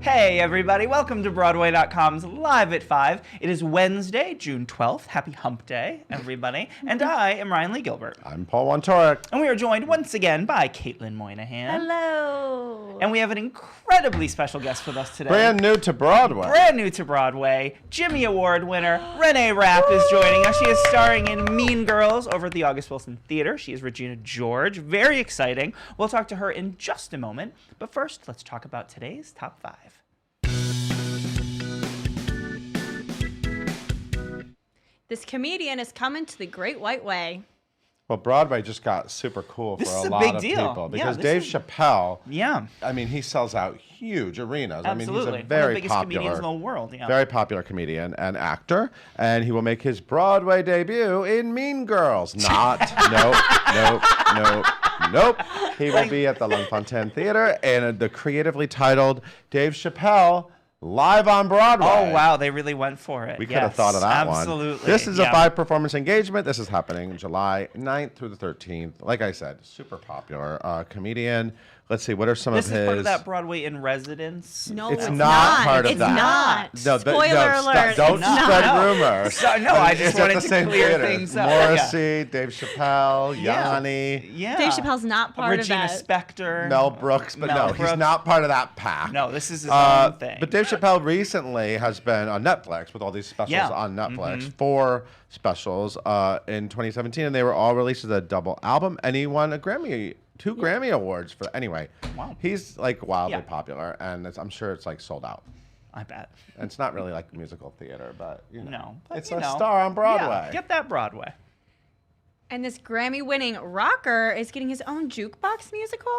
Hey everybody, welcome to Broadway.com's Live at 5. It is Wednesday, June 12th. Happy Hump Day, everybody. And I am Ryan Lee Gilbert. I'm Paul Wontorek. And we are joined once again by Caitlin Moynihan. Hello. And we have an incredibly special guest with us today. Brand new to Broadway. Brand new to Broadway. Jimmy Award winner Reneé Rapp is joining us. She is starring in Mean Girls over at the August Wilson Theater. She is Regina George. Very exciting. We'll talk to her in just a moment. But first, let's talk about today's Top 5. This comedian is coming to the Great White Way. Well, Broadway just got super cool for This is a a lot big of deal. people Yeah, because this Dave is- Chappelle, Yeah. I mean, he sells out huge arenas. Absolutely. I mean, he's a One of the very biggest comedians in the popular, world. Yeah. very popular comedian and actor, and he will make his Broadway debut in Mean Girls. Nope. He will be at the L'Enfantin Theater and the creatively titled Dave Chappelle Live on Broadway. Oh, wow. They really went for it. We could have thought of that one. Absolutely. This is a 5-performance engagement. This is happening July 9th through the 13th. Like I said, super popular comedian. Let's see, what are some This of is his... part of that Broadway in Residence. No, It's not part of it's that. Not. No, Spoiler alert. Don't it's not. spread No. rumors. So, no, I just It's at wanted the to same clear theater. things up. Morrissey, Dave Chappelle, Yeah. Yanni, Yeah. Dave Chappelle's not part Regina of that. Spector. Mel Brooks, but Mel no, he's Brooks. not part of that pack. No, this is his own thing. But Dave Chappelle recently has been on Netflix with all these specials Yeah. on Netflix, 4 specials in 2017, and they were all released as a double album, and he won a two Grammy Awards for. Anyway, Wow. he's like wildly Yeah. popular, and I'm sure it's like sold out. I bet. And it's not really like musical theater, but you know, No. But, it's you a know, star on Broadway. Yeah, get that Broadway. And this Grammy-winning rocker is getting his own jukebox musical.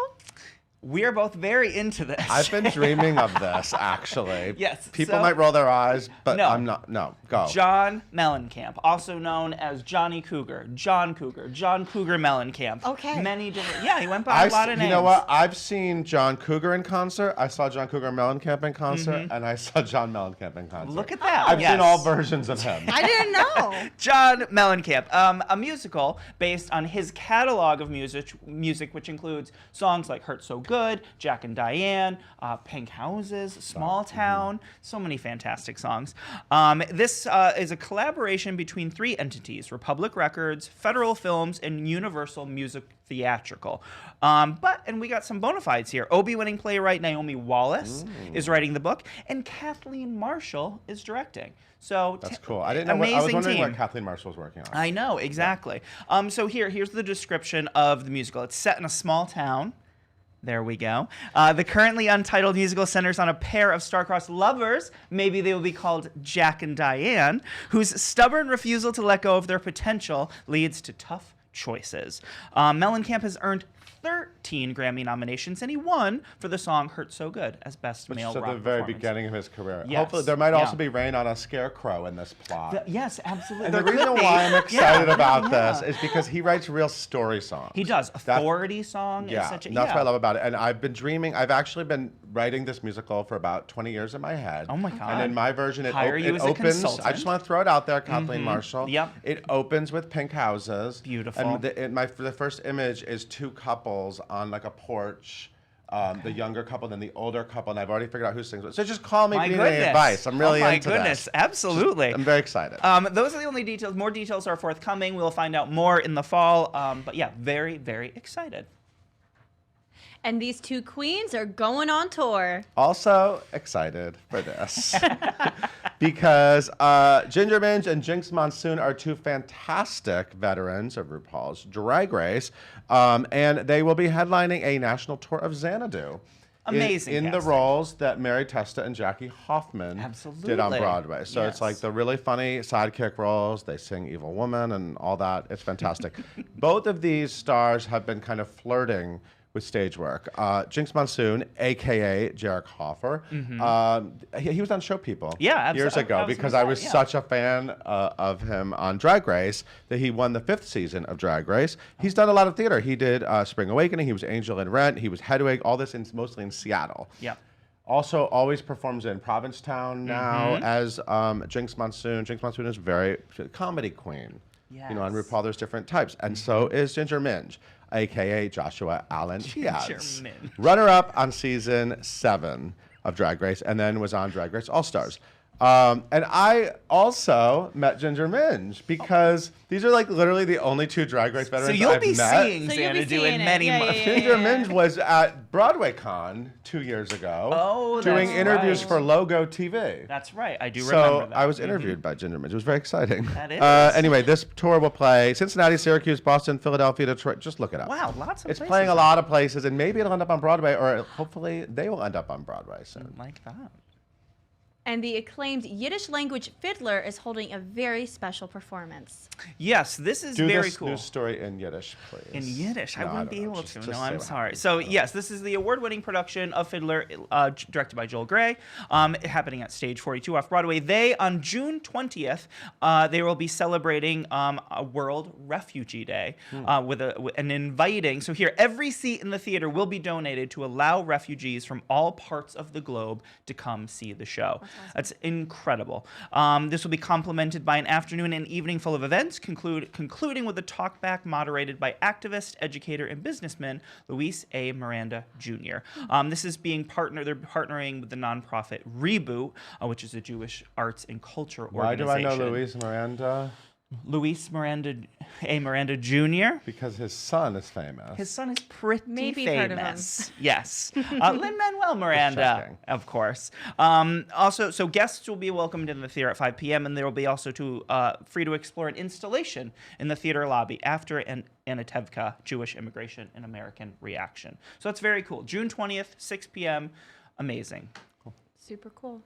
We are both very into this. I've been dreaming of this, actually. Yes, People so- might roll their eyes, but No. I'm not. No, go. John Mellencamp, also known as Johnny Cougar, John Cougar Mellencamp. Okay. Many different. Yeah, he went by a lot of names. You know what? I've seen John Cougar in concert. I saw John Cougar Mellencamp in concert, and I saw John Mellencamp in concert. Look at that. I've Yes. seen all versions of him. I didn't know. John Mellencamp, a musical based on his catalog of music, which includes songs like "Hurt So Good," "Jack and Diane," "Pink Houses," "Small Town," so many fantastic songs. This is a collaboration between 3 entities: Republic Records, Federal Films, and Universal Music Theatrical. And we got some bona fides here. Obie-winning playwright Naomi Wallace is writing the book, and Kathleen Marshall is directing. So That's cool. I didn't know. I was wondering what Kathleen Marshall was working on. I know, exactly. So here's the description of the musical. It's set in a small town. There we go. The currently untitled musical centers on a pair of star-crossed lovers, maybe they will be called Jack and Diane, whose stubborn refusal to let go of their potential leads to tough choices. Mellencamp has earned 13 Grammy nominations, and he won for the song "Hurt So Good" as Best Which Male is at Rock the very Performance. beginning of his career. Yes, Hopefully, there might also yeah. be rain on a scarecrow in this plot. Yes, absolutely. And the There reason could be. why I'm excited Yeah, about yeah. this is because he writes real story songs. He does. Authority song is Yeah, such a... that's what I love about it. And I've been dreaming. I've actually been writing this musical for about 20 years in my head. Oh my God. And in my version, it Hire you as a opens. I consultant. just want to throw it out there, Kathleen Marshall. Yep. It opens with Pink Houses. Beautiful. And the first image is 2 couples on like a porch. The younger couple, then the older couple, and I've already figured out who sings it. So just call me if My you need any goodness. advice. I'm really my into goodness, this. absolutely. I'm very excited. Those are the only details. More details are forthcoming. We'll find out more in the fall. But yeah, very, very excited. And these 2 queens are going on tour. Also excited for this because Ginger Minj and Jinx Monsoon are 2 fantastic veterans of RuPaul's Drag Race, and they will be headlining a national tour of Xanadu. Amazing in the casting. roles that Mary Testa and Jackie Hoffman did on Absolutely. Broadway. So it's like Yes. the really funny sidekick roles. They sing Evil Woman and all that. It's fantastic. Both of these stars have been kind of flirting with stage work. Jinx Monsoon, a.k.a. Jarek Hoffer, he was on Show People Yeah, years I ago was because gonna I was say, yeah. such a fan of him on Drag Race that he won the 5th season of Drag Race. He's done a lot of theater. He did Spring Awakening. He was Angel in Rent. He was Hedwig, all this mostly in Seattle. Yeah. Also, always performs in Provincetown now as Jinx Monsoon. Jinx Monsoon is very comedy queen. You know, on Yes. RuPaul, there's different types. And so is Ginger Minj, a.k.a. Joshua Allen Diaz. Minj. Runner-up on season 7 of of Drag Race, and then was on Drag Race All-Stars. And I also met Ginger Minge because these are like literally the only two Drag Race veterans So you'll I've be met. seeing So you'll be Xanadu seeing in it. many Yeah, months. yeah, Ginger Minge was at Broadway Con 2 years ago, Oh, doing that's interviews right. for Logo TV. That's right. I do remember So that. I was interviewed by Ginger Minge. It was very exciting. That is. Anyway, this tour will play Cincinnati, Syracuse, Boston, Philadelphia, Detroit. Just look it up. Wow, lots of It's places. playing a lot of places, and maybe it'll end up on Broadway, or hopefully they will end up on Broadway soon. Like that. And the acclaimed Yiddish language Fiddler is holding a very special performance. Yes, this is Do very this cool. news story in Yiddish, please. In Yiddish, I No, wouldn't don't be know. able Just to. say No, I'm what sorry. happens. So yes, this is the award-winning production of Fiddler, directed by Joel Grey, happening at Stage 42 off Broadway. They on June 20th, they will be celebrating a World Refugee Day with an inviting. So here, every seat in the theater will be donated to allow refugees from all parts of the globe to come see the show. That's incredible. This will be complemented by an afternoon and evening full of events, concluding with a talkback moderated by activist, educator, and businessman Luis A. Miranda Jr. This is being they're partnering with the nonprofit Reboot, which is a Jewish arts and culture Why do organization. I know Luis Miranda? Luis Miranda Jr. Because his son is famous. His son is pretty Maybe you've heard of him. famous. Yes. Lin-Manuel Miranda, checking. of course. Also, so guests will be welcomed in the theater at 5 p.m. and there will be also free to explore an installation in the theater lobby after an Anatevka, Jewish Immigration and American Reaction. So that's very cool. June 20th, 6 p.m. Amazing. Super cool.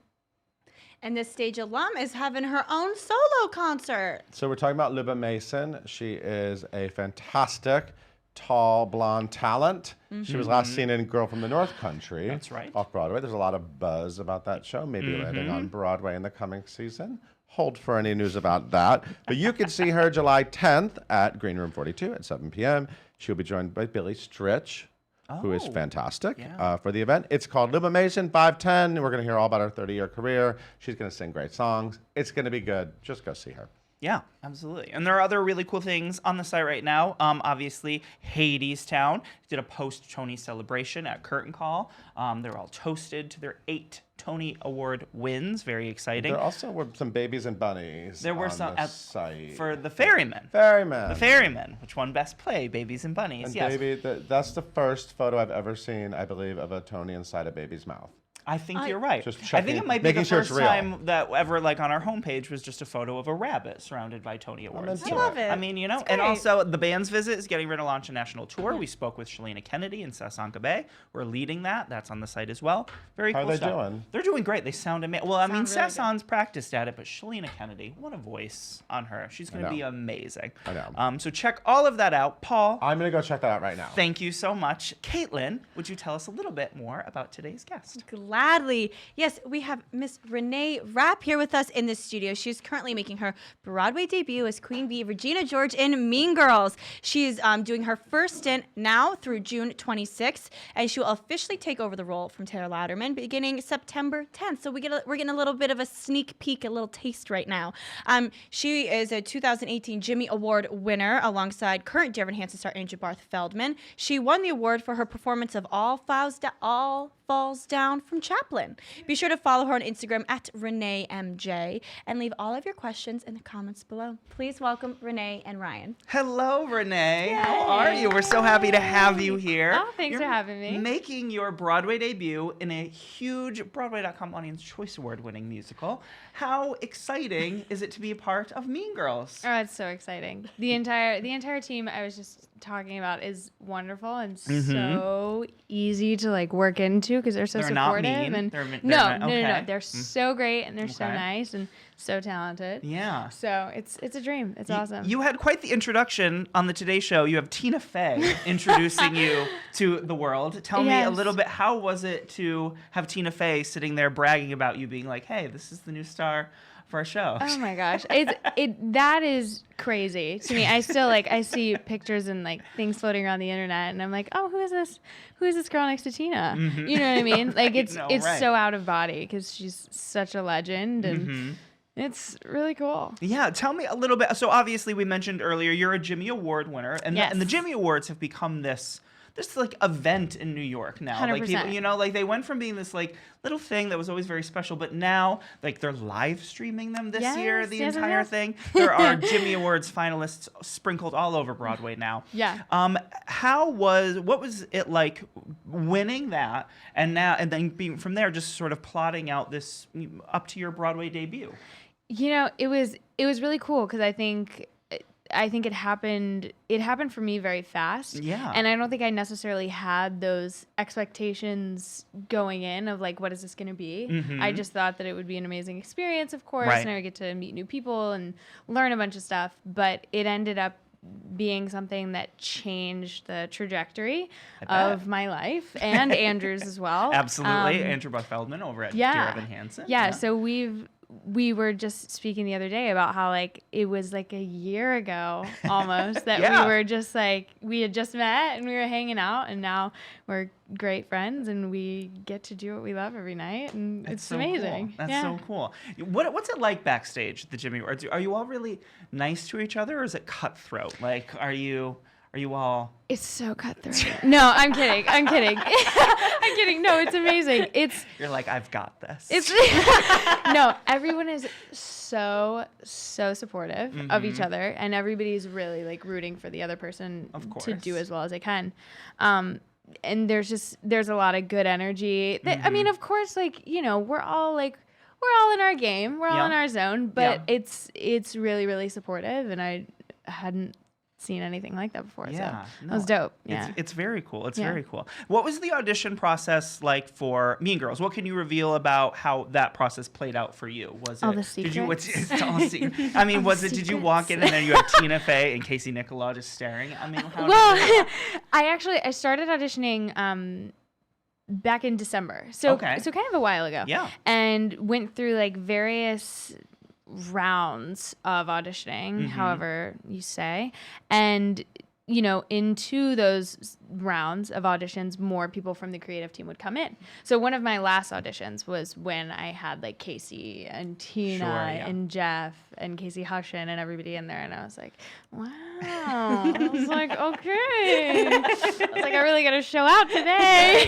And this stage alum is having her own solo concert. So we're talking about Libera Mason. She is a fantastic, tall, blonde talent. She was last seen in Girl from the North Country. That's right. Off Broadway. There's a lot of buzz about that show. Maybe landing on Broadway in the coming season. Hold for any news about that. But you can see her July 10th at Green Room 42 at 7 p.m. She'll be joined by Billy Stritch, who is Oh, fantastic yeah. for the event. It's called Libera Mason 510. We're going to hear all about her 30-year career. She's going to sing great songs. It's going to be good. Just go see her. Yeah, absolutely. And there are other really cool things on the site right now. Obviously, Hadestown did a post-Tony celebration at Curtain Call. They're all toasted to their 8 Tony Award wins. Very exciting. There also were some babies and bunnies. There were on some the site. for the Ferryman. Ferryman. The Ferryman, which won Best Play, Babies and Bunnies. And yes. baby, that's the first photo I've ever seen, I believe, of a Tony inside a baby's mouth. I think you're right. Just I think checking- it might be the making sure it's first real. time that ever, like, on our homepage was just a photo of a rabbit surrounded by Tony Awards. into I love it. I mean, you know, It's and great. also the band's visit is getting ready to launch a national tour. We spoke with Shalina Kennedy in Sasanka Bay. We're leading that. That's on the site as well. Very How are cool they stuff. doing? They're doing great. They sound amazing. Well, I mean, Sound really Sasan's practiced at it, but Shalina Kennedy, what a voice on her. She's going to know. be amazing. I know. So check all of that out. Paul, I'm going to go check that out right now. thank you so much. Caitlin, would you tell us a little bit more about today's guest? Gladly. Yes, we have Miss Reneé Rapp here with us in the studio. She's currently making her Broadway debut as Queen Bee Regina George in Mean Girls. She's doing her first stint now through June 26th, and she will officially take over the role from Tara Latterman beginning September 10th. So we're getting a little bit of a sneak peek, a little taste right now. She is a 2018 Jimmy Award winner alongside current Dear Evan Hansen star Andrew Barth Feldman. She won the award for her performance of All Falls Down from Chaplin. Be sure to follow her on Instagram at ReneeMJ and leave all of your questions in the comments below. Please welcome Reneé and Ryan. Hello, Renee. How are you? We're so happy to have you here. Oh, thanks for having me. Making your Broadway debut in a huge Broadway.com Audience Choice Award winning musical. How exciting is it to be a part of Mean Girls? Oh, it's so exciting. The entire team I was just talking about is wonderful and so easy to like work into because they're so They're not supportive mean? and They're no, okay. they're so great and they're so Okay. nice and so talented. Yeah. So it's a dream. It's awesome. You had quite the introduction on the Today Show. You have Tina Fey introducing you to the world. Tell me a Yes. little bit, how was it to have Tina Fey sitting there bragging about you, being like, hey, this is the new star for our show? Oh my gosh, that is crazy to me. I still I see pictures and like things floating around the internet, and I'm like, oh, who is this? Who is this girl next to Tina? You know what I mean? Like it's No, it's right. so out of body because she's such a legend, and it's really cool. Yeah, tell me a little bit. So obviously we mentioned earlier you're a Jimmy Award winner, and, Yes. and the Jimmy Awards have become this this like event in New York now. Like people, 100%. you know, like they went from being this like little thing that was always very special, but now like they're live streaming them this year, the entire thing. There are Jimmy Awards finalists sprinkled all over Broadway now. Yeah. What was it like winning that, and then being from there, just sort of plotting out this up to your Broadway debut? You know, it was really cool because I think it happened for me very fast. Yeah. And I don't think I necessarily had those expectations going in of like, what is this going to be? Mm-hmm. I just thought that it would be an amazing experience, of course, Right. and I would get to meet new people and learn a bunch of stuff. But it ended up being something that changed the trajectory of my life and Andrew's as well. Absolutely. Andrew Buck Feldman over at Dear Evan Hansen. Yeah, so we were just speaking the other day about how like it was like a year ago almost that we were just like we had just met and we were hanging out, and now we're great friends and we get to do what we love every night, and it's so amazing. Cool. That's so cool. What's it like backstage at the Jimmy Awards? Are you all really nice to each other, or is it cutthroat? Like, are you all? It's so cutthroat. No, I'm kidding. I'm kidding. I'm kidding. No, it's amazing. You're like, I've got this. It's no, everyone is so supportive of each other, and everybody's really like rooting for the other person to do as well as they can. And there's a lot of good energy. I mean, of course, like, you know, we're all in our game, we're all in our zone, but it's really, really supportive, and I hadn't seen anything like that before. So that was dope. Yeah. It's very cool. It's very cool. What was the audition process like for Mean Girls? What can you reveal about how that process played out for you? Was it all the secrets? I mean, did you walk in and then you had Tina Fey and Casey Nicholaw just staring? I mean, I started auditioning back in December. So kind of a while ago. Yeah. And went through like various rounds of auditioning, however you say, and you know, into those rounds of auditions, more people from the creative team would come in. So one of my last auditions was when I had like Casey and Tina and Jeff and Casey Hushin and everybody in there, and I was like, wow. I was like, okay. I was like, I really got to show out today.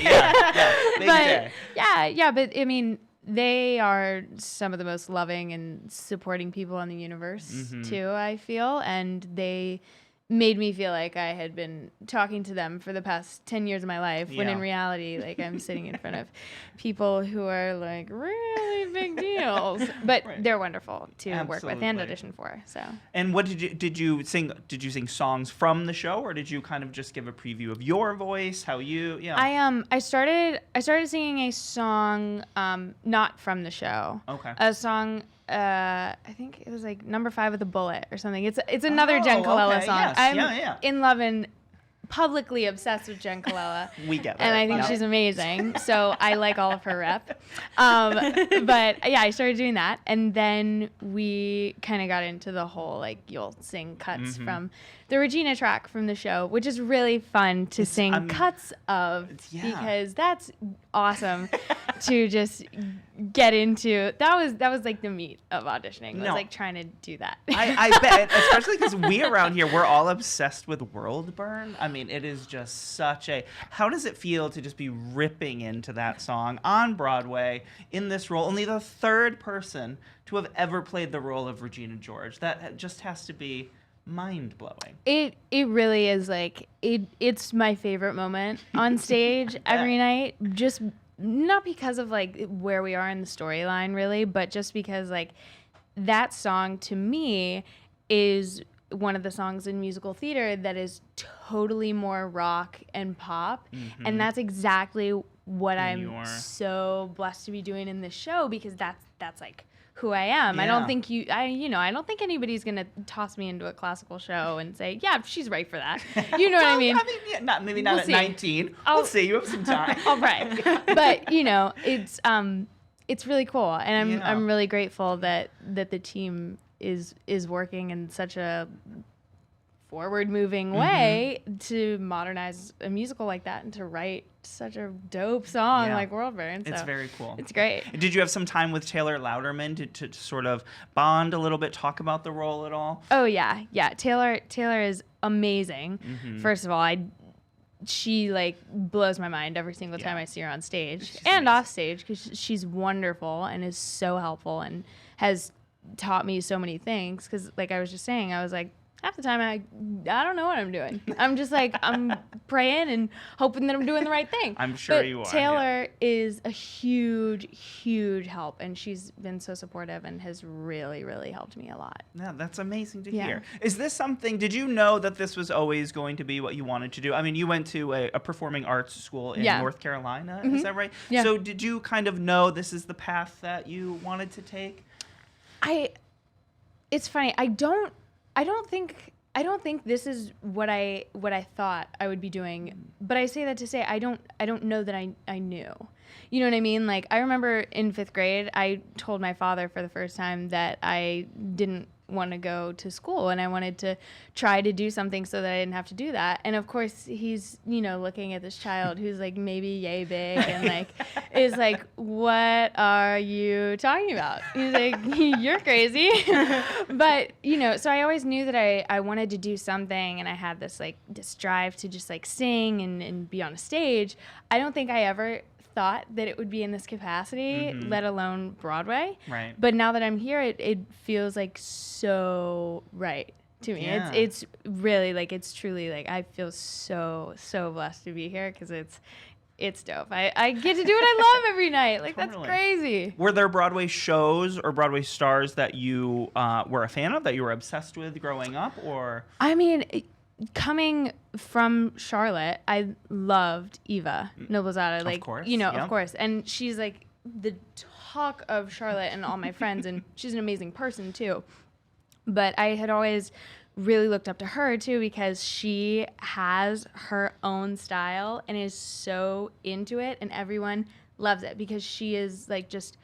Big day. But I mean, they are some of the most loving and supporting people in the universe too, I feel. And they made me feel like I had been talking to them for the past 10 years of my life, when in reality, like, I'm sitting in front of people who are like really big deals, but they're wonderful to work with and audition for. So. And what did you sing? Did you sing songs from the show, or did you kind of just give a preview of your voice? How you? Yeah. I started singing a song, not from the show. Okay. A song. I think it was like number 5 with a bullet or something. It's another Jen Colella song. Yes. I'm in love and publicly obsessed with Jen Colella. We get that. And I think she's amazing. So I like all of her rep. But yeah, I started doing that. And then we kind of got into the whole, like, you'll sing cuts from the Regina track from the show, which is really fun to sing cuts of, because that's awesome to just get into. That was like the meat of auditioning. Was like trying to do that. I bet, especially because we around here, we're all obsessed with World Burn. I mean, it is just such a. How does it feel to just be ripping into that song on Broadway in this role? Only the 3rd person to have ever played the role of Regina George. That just has to be mind-blowing. It really is. Like, it's my favorite moment on stage every night, just not because of like where we are in the storyline really, but just because like that song to me is one of the songs in musical theater that is totally more rock and pop, and that's exactly what I'm so blessed to be doing in this show, because that's like who I am. I don't think I don't think anybody's gonna toss me into a classical show and say, yeah, she's right for that. You know what I mean? I mean, maybe not at 19. We'll see. You have some time. All right. But you know, it's really cool, and I'm really grateful that the team is working in such a forward-moving way to modernize a musical like that and to write such a dope song like World Burn. So it's very cool. It's great. Did you have some time with Taylor Louderman to sort of bond a little bit, talk about the role at all? Oh yeah. Taylor is amazing. First of all, she like blows my mind every single time I see her on stage She's and amazing. off stage, because she's wonderful and is so helpful and has taught me so many things. Because like I was just saying, I was like, half the time I don't know what I'm doing. I'm just like, I'm praying and hoping that I'm doing the right thing. I'm sure but you are. Taylor is a huge, huge help, and she's been so supportive and has really, really helped me a lot. Yeah, that's amazing to Yeah. hear. Is this something, did you know that this was always going to be what you wanted to do? I mean, you went to a performing arts school in Yeah. North Carolina, is that right? Yeah. So did you kind of know this is the path that you wanted to take? It's funny. I don't think this is what I thought I would be doing. But I say that to say I don't know that I knew. You know what I mean? Like, I remember in 5th grade, I told my father for the first time that I didn't want to go to school and I wanted to try to do something so that I didn't have to do that. And of course he's, looking at this child who's like maybe yay big and like is like, what are you talking about? He's like, you're crazy. But, so I always knew that I wanted to do something, and I had this drive to just like sing and be on a stage. I don't think I ever thought that it would be in this capacity, let alone Broadway. Right. But now that I'm here, it feels like so right to me. Yeah. It's really it's truly I feel so blessed to be here, because it's dope. I get to do what I love every night. That's Totally. crazy. Were there Broadway shows or Broadway stars that you were a fan of, that you were obsessed with growing up, or? I mean, coming from Charlotte, I loved Eva Noblezada. Of course, Of course. And she's like the talk of Charlotte and all my friends, and she's an amazing person too. But I had always really looked up to her too, because she has her own style and is so into it, and everyone loves it because she is just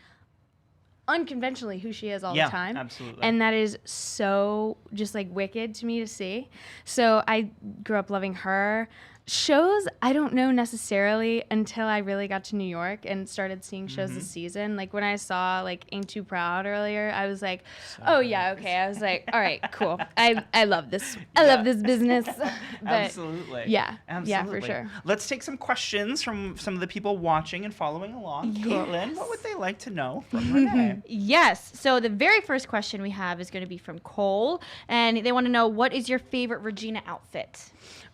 unconventionally who she is all Yeah, the time. absolutely. And that is so just wicked to me to see. So I grew up loving her. Shows, I don't know necessarily until I really got to New York and started seeing shows this season. When I saw Ain't Too Proud earlier, I was like, oh yeah, okay. I was like, all right, cool. I love this. I love this business. But Absolutely. Yeah. Absolutely. Yeah, for sure. Let's take some questions from some of the people watching and following along. Yes. Caitlin, what would they like to know from Renee? Yes. So the very first question we have is going to be from Cole, and they want to know, what is your favorite Regina outfit?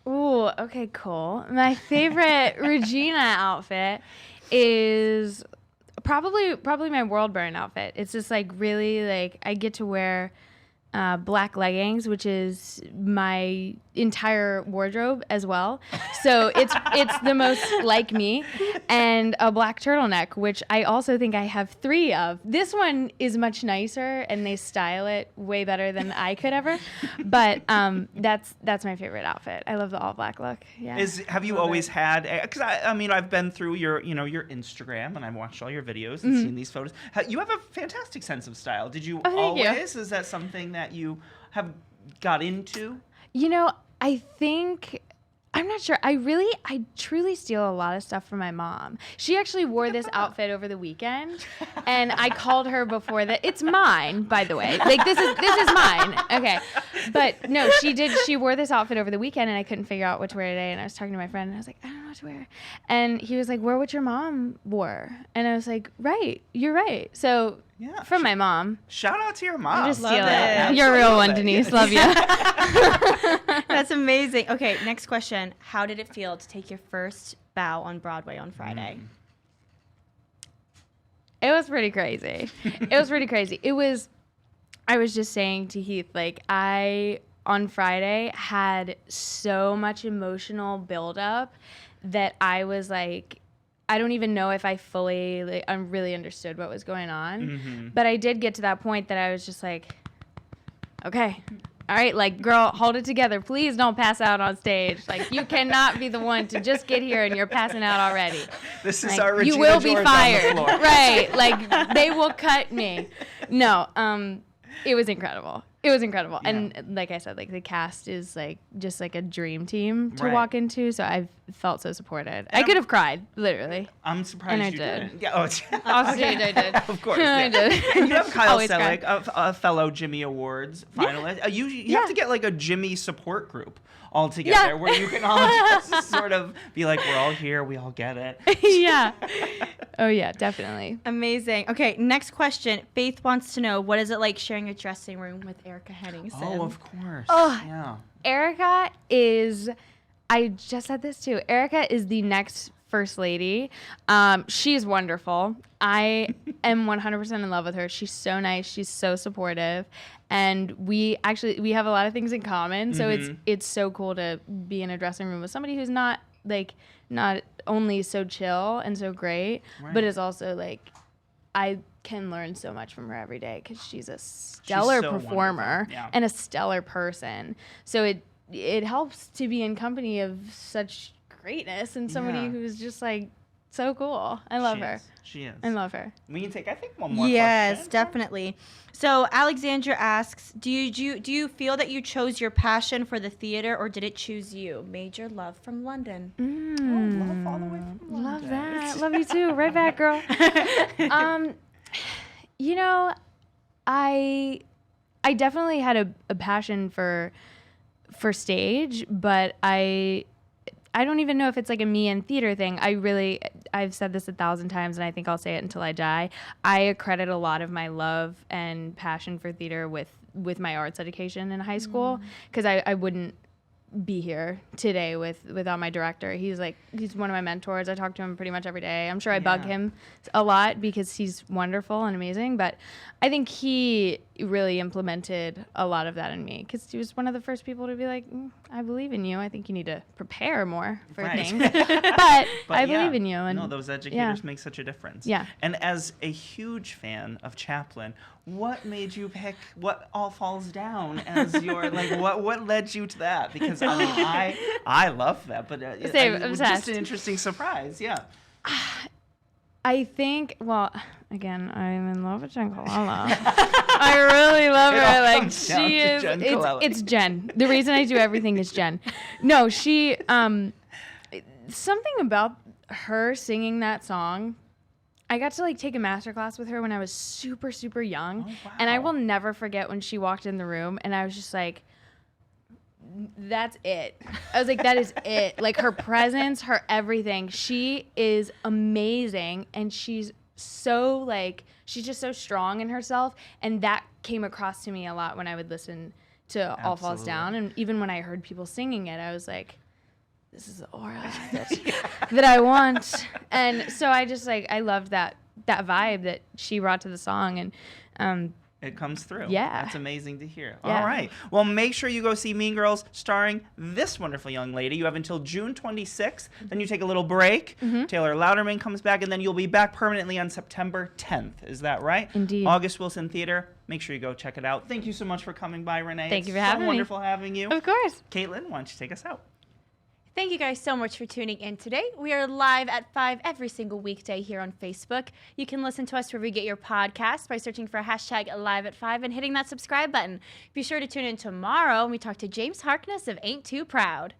Ooh, okay, cool. My favorite Regina outfit is probably my World Burn outfit. It's just really I get to wear black leggings, which is my entire wardrobe as well. So it's the most like me, and a black turtleneck, which I also think I have 3 of. This one is much nicer, and they style it way better than I could ever. But that's my favorite outfit. I love the all black look. Yeah. Have you always had? Because I mean, I've been through your Instagram, and I've watched all your videos and seen these photos. You have a fantastic sense of style. Did you thank you. always? Is that something that you have got into? I think, I'm not sure. I truly steal a lot of stuff from my mom. She actually wore this outfit over the weekend, and I called her before that. It's mine, by the way. This is mine. Okay. But no, she did. She wore this outfit over the weekend, and I couldn't figure out what to wear today. And I was talking to my friend, and I was like, I don't know what to wear. And he was like, wear what your mom wore. And I was like, right, you're right. So Yeah. from my mom. Shout out to your mom. Just Love steal it. it. You're a real one, Denise. Love you. That's amazing. Okay, next question. How did it feel to take your first bow on Broadway on Friday? It was pretty crazy. I was just saying to Heath, I, on Friday, had so much emotional buildup that I was like, I don't even know if I fully, I really understood what was going on. But I did get to that point that I was just like, okay, all right, girl, hold it together. Please don't pass out on stage. You cannot be the one to just get here and you're passing out already. This is our Regina you will be George fired. on the floor. Right. They will cut me. No, it was incredible. It was incredible. Yeah. And like I said, like the cast is like just like a dream team to Right. walk into. So I felt so supported. I could have cried, literally. I'm surprised And I you did. didn't. Yeah, Off stage, I did. Of course. I Yeah. did. And you have Kyle Always cry. Selig, a fellow Jimmy Awards finalist. You have to get like a Jimmy support group all together where you can all just sort of be like, we're all here, we all get it. Yeah. Oh, yeah, definitely. Amazing. Okay, next question. Faith wants to know, what is it like sharing a dressing room with Erica Henningsen? Oh, of course. Oh. Yeah. Erica is, I just said this too, Erica is the next First Lady. She's wonderful. I am 100% in love with her. She's so nice. She's so supportive. And we have a lot of things in common. So it's so cool to be in a dressing room with somebody who's not only so chill and so great, but is also like, I can learn so much from her every day because she's a stellar so performer wonderful. Yeah. and a stellar person. So it helps to be in company of such greatness and somebody Yeah. who's just like so cool. I love She her. is. She is. I love her. We can take, I think, one more Yes, question. definitely. So Alexandra asks, do you feel that you chose your passion for the theater or did it choose you? Major love from London. Oh, love all the way from Love London. that. Love you too. Right back, girl. You know, I definitely had a passion for stage, but I don't even know if it's like a me and theater thing. I've said this 1,000 times and I think I'll say it until I die. I accredit a lot of my love and passion for theater with my arts education in high school because I wouldn't be here today without my director. He's one of my mentors. I talk to him pretty much every day. I'm sure I bug him a lot because he's wonderful and amazing, but I think he really implemented a lot of that in me because he was one of the first people to be like, I believe in you. I think you need to prepare more for Right. things, but I yeah. believe in you. And no, those educators make such a difference. Yeah. And as a huge fan of Chaplin, what made you pick What All Falls Down as your, like, what led you to that? Because I mean, I love that, but Same, it was obsessed. just an interesting surprise. Yeah. I think, well, again, I'm in love with Jen Colella. I really love It her. all Like comes down she to is. Jen Colella. It's Jen. The reason I do everything is Jen. No, she. Something about her singing that song. I got to like take a master class with her when I was super, super young, and I will never forget when she walked in the room, and I was just like, that's it. I was like, that is it. Like her presence, her everything. She is amazing. And she's so like, she's just so strong in herself. And that came across to me a lot when I would listen to All Falls Absolutely. Down. And even when I heard people singing it, I was like, this is the aura that I want. And so I just like, I loved that vibe that she brought to the song. And, It comes through. Yeah. That's amazing to hear. Yeah. All right. Well, make sure you go see Mean Girls starring this wonderful young lady. You have until June 26th. Then you take a little break. Taylor Louderman comes back, and then you'll be back permanently on September 10th. Is that right? Indeed. August Wilson Theater. Make sure you go check it out. Thank you so much for coming by, Renee. Thank you for It's having me. so wonderful having you. of course. Caitlin, why don't you take us out? Thank you guys so much for tuning in today. We are live at 5 every single weekday here on Facebook. You can listen to us wherever you get your podcasts by searching for hashtag live at 5 and hitting that subscribe button. Be sure to tune in tomorrow when we talk to James Harkness of Ain't Too Proud.